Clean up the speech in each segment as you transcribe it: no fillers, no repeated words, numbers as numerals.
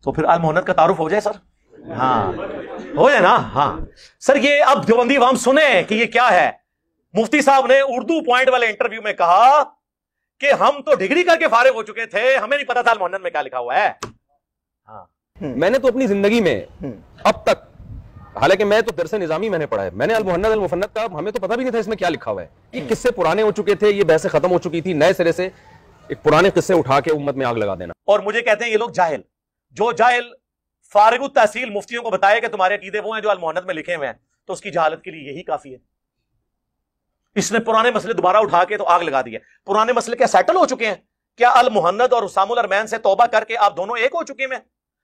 تو پھر المہند کا تعارف ہو جائے سر. ہاں ہو جائے نا. ہاں سر یہ اب دیوبندی عوام سنیں کہ یہ کیا ہے. مفتی صاحب نے اردو پوائنٹ والے انٹرویو میں کہا کہ ہم تو ڈگری کر کے فارغ ہو چکے تھے, ہمیں نہیں پتا تھا المہند میں کیا لکھا ہوا ہے. ہاں میں نے تو اپنی زندگی میں اب تک, حالانکہ میں تو درس نظامی میں نے پڑھا ہے, میں نے المہند المفند کا ہمیں تو پتہ بھی نہیں تھا اس میں کیا لکھا ہوا ہے. یہ قصے پرانے ہو چکے تھے, یہ بحثیں ختم ہو چکی تھی, نئے سرے سے ایک پرانے قصے اٹھا کے امت میں آگ لگا دینا. اور مجھے کہتے ہیں یہ لوگ جاہل, جو جاہل فارغ التحصیل مفتیوں کو بتائے کہ تمہارے عقیدے وہ ہیں جو المہند میں لکھے ہوئے ہیں, تو اس کی جہالت کے لیے یہی کافی ہے. اس نے پرانے مسئلے دوبارہ اٹھا کے تو آگ لگا دی ہے. پرانے مسئلے کیا سیٹل ہو چکے ہیں؟ کیا المہند اور حسام الارمین سے توبہ کر کے آپ دونوں ایک ہو چکے ہیں؟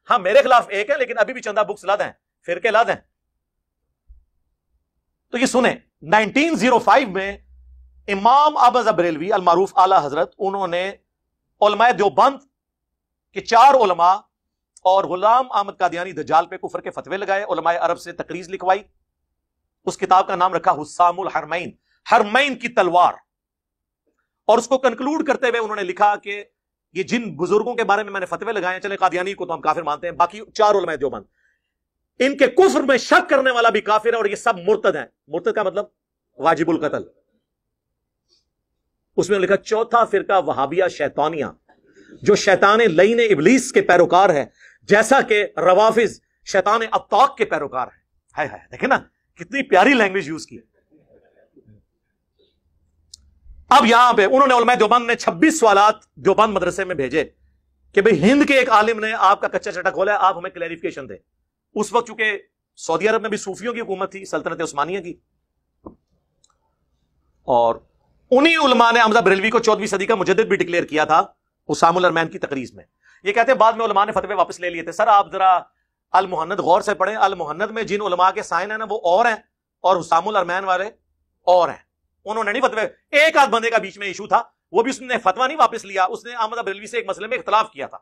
ہاں میرے خلاف ایک ہے, لیکن ابھی بھی چندہ بکس لاد ہیں, فرقے لاد ہیں. تو یہ سنیں, 1905 میں امام احمد بریلوی المعروف اعلی حضرت, انہوں نے علماء دیوبند کے 4 علماء اور غلام احمد قادیانی دجال پہ کفر کے فتوے لگائے, علماء عرب سے تقریض لکھوائی. اس کتاب کا نام رکھا حسام الحرمین, حرمین کی تلوار. اور اس کو کنکلوڈ کرتے ہوئے انہوں نے لکھا کہ یہ جن بزرگوں کے بارے میں نے فتوے لگائے ہیں, چلے قادیانی کو تو ہم کافر مانتے ہیں, باقی 4 علماء دیوبند, ان کے کفر میں شک کرنے والا بھی کافر ہے, اور یہ سب مرتد ہیں. مرتد کا مطلب واجب القتل. اس میں لکھا چوتھا فرقہ وہابیہ شیطانیہ, جو شیطان لعین ابلیس کے پیروکار ہے, جیسا کہ روافظ شیطان اطاق کے پیروکار ہے. ہائے ہائے, دیکھیں نا کتنی پیاری لینگویج یوز کی. اب یہاں پہ انہوں نے علماء دیوبند نے 26 سوالات دیوبند مدرسے میں بھیجے کہ بھئی ہند کے ایک عالم نے آپ کا کچا چٹا کھولا ہے, آپ ہمیں کلیریفیکیشن دیں. اس وقت چونکہ سعودی عرب میں بھی صوفیوں کی حکومت تھی, سلطنت عثمانیہ کی, اور انہی علماء نے حمزہ بریلوی کو 14ویں صدی کا مجدد بھی ڈکلیئر کیا تھا حسام الارمین کی تقریض میں. یہ کہتے ہیں بعد میں علماء نے فتوے واپس لے لیے تھے. سر آپ ذرا المہند غور سے پڑھیں, المہند میں جن علماء کے سائن ہیں نا وہ اور ہیں, اور حسام الارمین والے اور ہیں. انہوں نے نہیں فتوے, ایک آدھ بندے کا بیچ میں ایشو تھا, وہ بھی اس نے فتویٰ نہیں واپس لیا, اس نے احمد بریلوی سے ایک مسئلے میں اختلاف کیا تھا,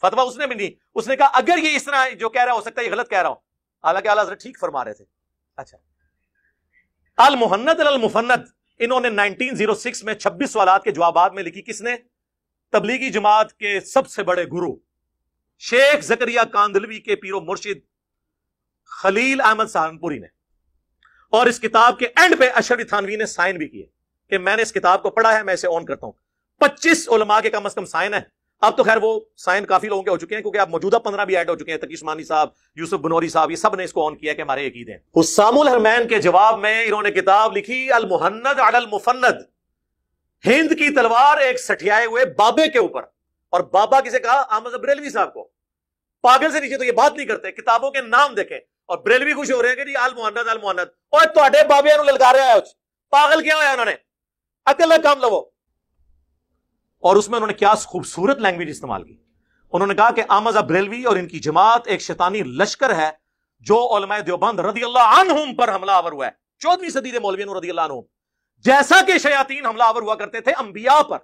فتویٰ اس نے بھی نہیں. اس نے کہا اگر یہ اس طرح جو کہہ رہا ہو سکتا ہے یہ غلط کہہ رہا ہو, حالانکہ اعلیٰ حضرت ٹھیک فرما رہے تھے. اچھا, المہند المفند انہوں نے 1906 میں 26 سوالات کے جوابات میں لکھی. کس نے؟ تبلیغی جماعت کے سب سے بڑے گرو شیخ زکریا کاندلوی کے پیر و مرشد خلیل احمد سہارنپوری نے. اور اس کتاب کے اینڈ پہ اشرف تھانوی نے سائن بھی کیے کہ میں نے اس کتاب کو پڑھا ہے, میں اسے آن کرتا ہوں. 25 علماء کے کم از کم سائن ہیں. اب تو خیر وہ سائن کافی لوگوں کے ہو چکے ہیں, کیونکہ اب موجودہ 15 بھی ایڈ ہو چکے ہیں. تقی عثمانی صاحب, یوسف بنوری صاحب, یہ سب نے اس کو آن کیا کہ ہمارے عقیدے ہیں. حسام الحرمین کے جواب میں انہوں نے کتاب لکھی المہند علی المفند, ہند کی تلوار ایک سٹھیائے ہوئے بابے کے اوپر. اور بابا کسے کہا؟ احمد بریلوی صاحب کو. پاگل سے نیچے تو یہ بات نہیں کرتے, کتابوں کے نام دیکھیں. اور بریلوی خوش ہو رہے ہیں کہ جی المہند المہند, اور تواڈے بابے نو للکار رہا ہے. پاگل کیا ہوا انہوں نے, عقل کا کام لو. اور اس میں انہوں نے کیا خوبصورت لینگویج استعمال کی. انہوں نے کہا کہ احمد بریلوی اور ان کی جماعت ایک شیطانی لشکر ہے جو علماء دیوبند رضی اللہ عنہم پر حملہ آور ہوا ہے. 14ویں صدی کے مولویوں رضی اللہ عنہم, جیسا کہ شیاطین حملہ آور ہوا کرتے تھے انبیاء پر.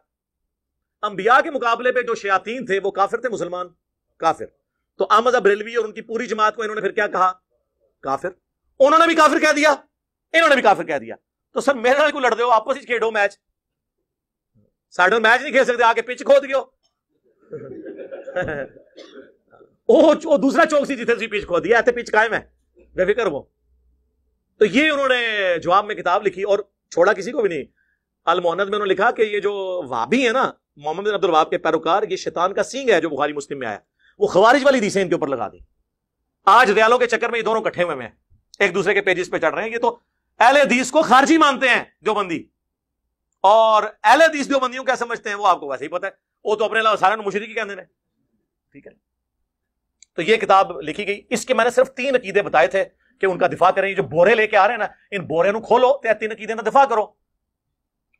انبیاء کے مقابلے پہ جو شیاطین تھے وہ کافر تھے, مسلمان کافر. تو احمد بریلوی اور ان کی پوری جماعت کو انہوں نے پھر کیا کہا؟ کافر. انہوں نے بھی کافر کہہ دیا, انہوں نے بھی کافر کہہ دیا. تو سر میرے نال کو لڑ دو, آپس ہی کھیڈو میچ. ساڈے میچ نہیں کھیل سکتے, آ کے پچ کھود گئے. وہ دوسرا چوک سی جتنے پچ کھود دیا, ایسے پچ قائم ہے, بے فکر وہ. تو یہ انہوں نے جواب میں کتاب لکھی اور چھوڑا کسی کو بھی نہیں. المہند میں انہوں نے لکھا کہ یہ جو وہابی ہے نا, محمد بن عبد الوہاب کے پیروکار, یہ شیطان کا سینگ ہے جو بخاری مسلم میں آیا. وہ خوارج والی حدیثیں ان کے اوپر لگا دی. آج ریالوں کے چکر میں یہ دونوں کٹھے ہوئے ہیں, ایک دوسرے کے پیجز پہ چڑھ رہے ہیں. یہ تو اہل حدیث کو خارجی مانتے ہیں دیوبندی, اور اہل حدیث دیوبندیوں کیا سمجھتے ہیں وہ آپ کو ویسے ہی پتہ ہے. وہ تو اپنے علاوہ سارے مشرکی کہتے ہیں. ٹھیک ہے, تو یہ کتاب لکھی گئی. اس کے میں نے صرف 3 عقیدے بتائے تھے کہ ان کا دفاع کریں. جو بورے لے کے آ رہے ہیں نا, ان بورے نو کھولو, 3 عقیدے کا دفاع کرو.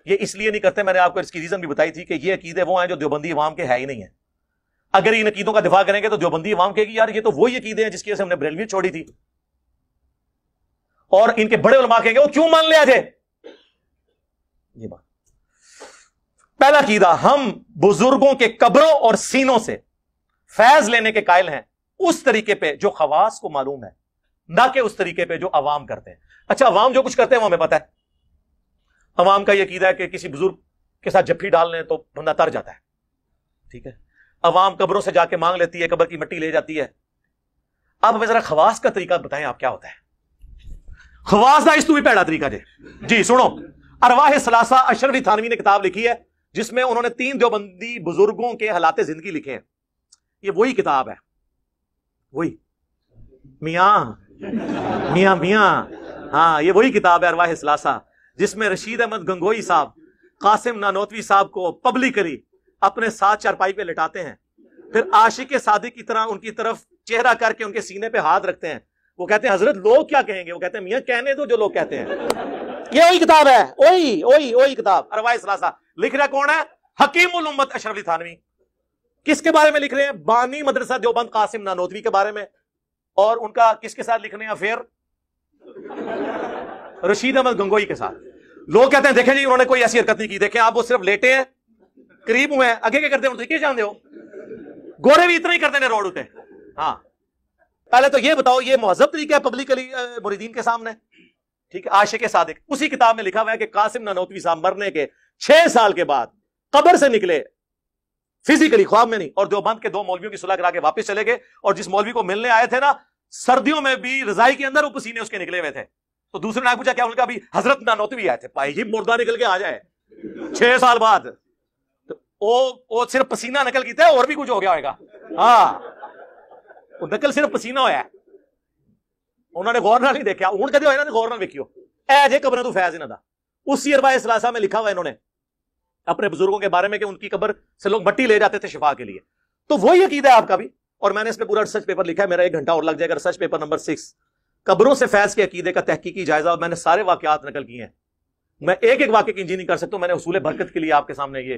یہ اس لیے نہیں کرتے, میں نے آپ کو اس کی ریزن بھی بتائی تھی کہ یہ عقیدے وہ ہیں جو دیوبندی عوام کے ہے ہی نہیں ہیں. اگر ان عقیدوں کا دفاع کریں گے تو دیوبندی عوام کہے گی یار یہ تو وہی عقیدے ہیں جس کی وجہ سے ہم نے بریلوی چھوڑی تھی. اور ان کے بڑے علماء کہیں گے وہ کیوں مان لیا تھے. یہ بات پہلا عقیدہ, ہم بزرگوں کے قبروں اور سینوں سے فیض لینے کے قائل ہیں اس طریقے پہ جو خواص کو معلوم ہے, نہ کہ اس طریقے پہ جو عوام کرتے ہیں. اچھا, عوام جو کچھ کرتے ہیں وہ ہمیں پتہ ہے. عوام کا یہ عقیدہ ہے کہ کسی بزرگ کے ساتھ جھپی ڈال لیں تو بندہ تر جاتا ہے. ٹھیک ہے, عوام قبروں سے جا کے مانگ لیتی ہے, قبر کی مٹی لے جاتی ہے. اب ہمیں ذرا خواص کا طریقہ بتائیں آپ کیا ہوتا ہے. خواص کا اس تو بھی پہلا طریقہ جی سنو. ارواح ثلاثہ اشرفی تھانوی نے کتاب لکھی ہے جس میں انہوں نے 3 دیوبندی بزرگوں کے حالات زندگی لکھے ہیں. یہ وہی کتاب ہے, وہی میاں ہاں یہ وہی کتاب ہے ارواح ثلاثہ, جس میں رشید احمد گنگوئی صاحب قاسم نانوتوی صاحب کو پبلکلی اپنے ساتھ چارپائی پہ لٹاتے ہیں, پھر عاشق صادق کی طرح ان کی طرف چہرہ کر کے ان کے سینے پہ ہاتھ رکھتے ہیں. وہ کہتے ہیں حضرت لوگ کیا کہیں گے؟ وہ کہتے ہیں میاں کہنے دو جو لوگ کہتے ہیں. یہ وہی کتاب ہے, وہی کتاب ارواح ثلاثہ. لکھ رہا کون ہے؟ حکیم الامت اشرف علی تھانوی. کس کے بارے میں لکھ رہے ہیں؟ بانی مدرسہ دیوبند قاسم نانوتوی کے بارے میں. اور ان کا کس کے ساتھ لکھنے ہیں افیئر؟ رشید احمد گنگوئی کے ساتھ. لوگ کہتے ہیں دیکھیں جی انہوں نے کوئی ایسی حرکت نہیں کی, دیکھیں آپ وہ صرف لیٹے ہیں, قریب ہوئے ہیں, آگے کیا کرتے ہیں کیا جانتے ہو؟ گورے بھی اتنا ہی کرتے ہیں روڈ اٹھے. ہاں پہلے تو یہ بتاؤ یہ مہذب طریقہ ہے پبلکلی مریدین کے سامنے؟ ٹھیک ہے. عاشق صادق اسی کتاب میں لکھا ہوا ہے کہ قاسم نانوتوی صاحب مرنے کے 6 سال کے بعد قبر سے نکلے, فزیکلی, خواب میں نہیں, اور دیوبند کے 2 مولویوں کی صلح کرا کے واپس چلے گئے. اور جس مولوی کو ملنے آئے تھے نا سردیوں میں بھی رضائی کے اندر وہ پسینے اس کے نکلے ہوئے تھے. تو دوسرے نے پوچھا کیا؟ ان کا بھی حضرت نانوتوی آئے تھے. بھائی جی مردہ نکل کے آ جائے 6 سال بعد, وہ صرف پسینہ نکل کی تھا, اور بھی کچھ ہو گیا ہوئے گا. ہاں وہ نکل صرف پسینہ ہویا ہے, انہوں نے غور نہ نہیں دیکھا. اون کدی ہوئے نا غور نہ ویکھیو اے جے قبر تو فیض انہاں دا. اسی ارواح ثلاثہ میں لکھا ہوا ہے انہوں نے اپنے بزرگوں کے بارے میں کہ ان کی قبر سے لوگ مٹی لے جاتے تھے شفا کے لیے. تو وہی عقیدہ ہے آپ کا بھی, اور میں نے اس پہ پورا ریسرچ پیپر لکھا ہے, میرا 1 گھنٹہ اور لگ جائے گا. ریسرچ پیپر نمبر 6 قبروں سے فیض کے عقیدے کا تحقیقی جائزہ, اور میں نے سارے واقعات نقل کیے ہیں. میں ایک واقعے کی انجی نہیں کر سکتا, میں نے اصول برکت کے لیے آپ کے سامنے یہ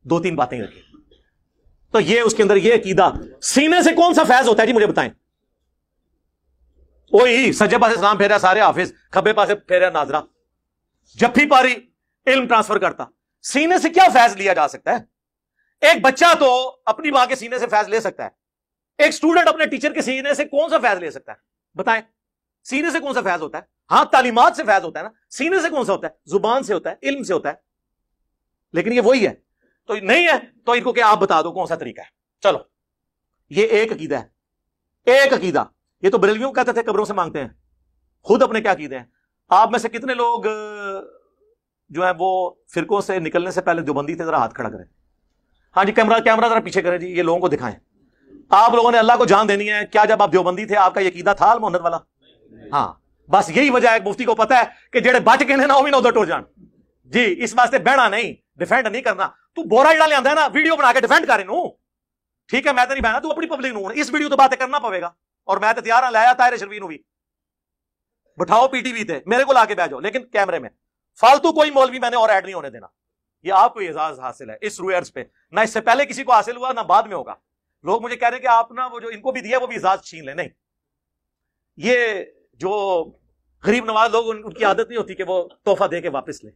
2-3 باتیں رکھی. تو یہ اس کے اندر یہ عقیدہ, سینے سے کون سا فیض ہوتا ہے جی مجھے بتائیں؟ وہی سجے پاسے اسلام پھیرا سارے حافظ, کھبے پاسے پھیرا ناظرہ, جفی پاری علم ٹرانسفر کرتا. سینے سے کیا فیض لیا جا سکتا ہے؟ ایک بچہ تو اپنی ماں کے سینے سے فیض لے سکتا ہے, ایک سٹوڈنٹ اپنے ٹیچر کے سینے سے کون سا فیض لے سکتا ہے بتائیں؟ سینے سے کون سا فیض ہوتا ہے؟ ہاں تعلیمات سے فیض ہوتا ہے نا, سینے سے کون سا ہوتا ہے؟ زبان سے ہوتا ہے, علم سے ہوتا ہے. لیکن یہ وہی ہے تو نہیں ہے, تو ان کو کہ آپ بتا دو کون سا طریقہ ہے. چلو یہ ایک عقیدہ ہے, ایک عقیدہ. یہ تو بریلویوں کہتے تھے قبروں سے مانگتے ہیں, خود اپنے کیا عقیدے ہیں. آپ میں سے کتنے لوگ جو ہے وہ فرقوں سے نکلنے سے پہلے دیوبندی تھے؟ ذرا ہاتھ کھڑا کریں. ہاں جی کیمرہ ذرا پیچھے کریں جی, یہ لوگوں کو دکھائیں. آپ لوگوں نے اللہ کو جان دینی ہے. کیا جب آپ دیوبندی تھے آپ کا یہ عقیدہ تھا محمد والا؟ ہاں بس یہی وجہ ہے, مفتی کو پتا ہے کہ جڑے بچ کے نا وہ بھی نہ ادھر ٹر جان جی. اس واسطے بہنا نہیں, ڈیفینڈ نہیں کرنا. تو بورا جڑا لے آندا ہے نا ویڈیو بنا کے ڈیفینڈ کرے نو, ٹھیک ہے, میں تو نہیں بہنا, تو اپنی پبلک نو اس ویڈیو تو باتیں کرنا پوے گا. اور میں تو تیار ہاں, لایا طاہر شرفی نو بھی بٹھاؤ پی ٹی وی تے, میرے کو لا کے بیٹھ جاؤ, لیکن کیمرے میں فالتو کوئی مولوی میں نے اور ایڈ نہیں ہونے دینا. یہ آپ کو اعزاز حاصل ہے اس روئرز پہ, نہ اس سے پہلے کسی کو حاصل ہوا نہ بعد میں ہوگا. لوگ مجھے کہہ رہے ہیں کہ آپ نا وہ جو ان کو بھی دیا وہ بھی اعزاز چھین لیں. نہیں, یہ جو غریب نواز لوگ ان کی عادت نہیں ہوتی کہ وہ تحفہ دے کے واپس لیں.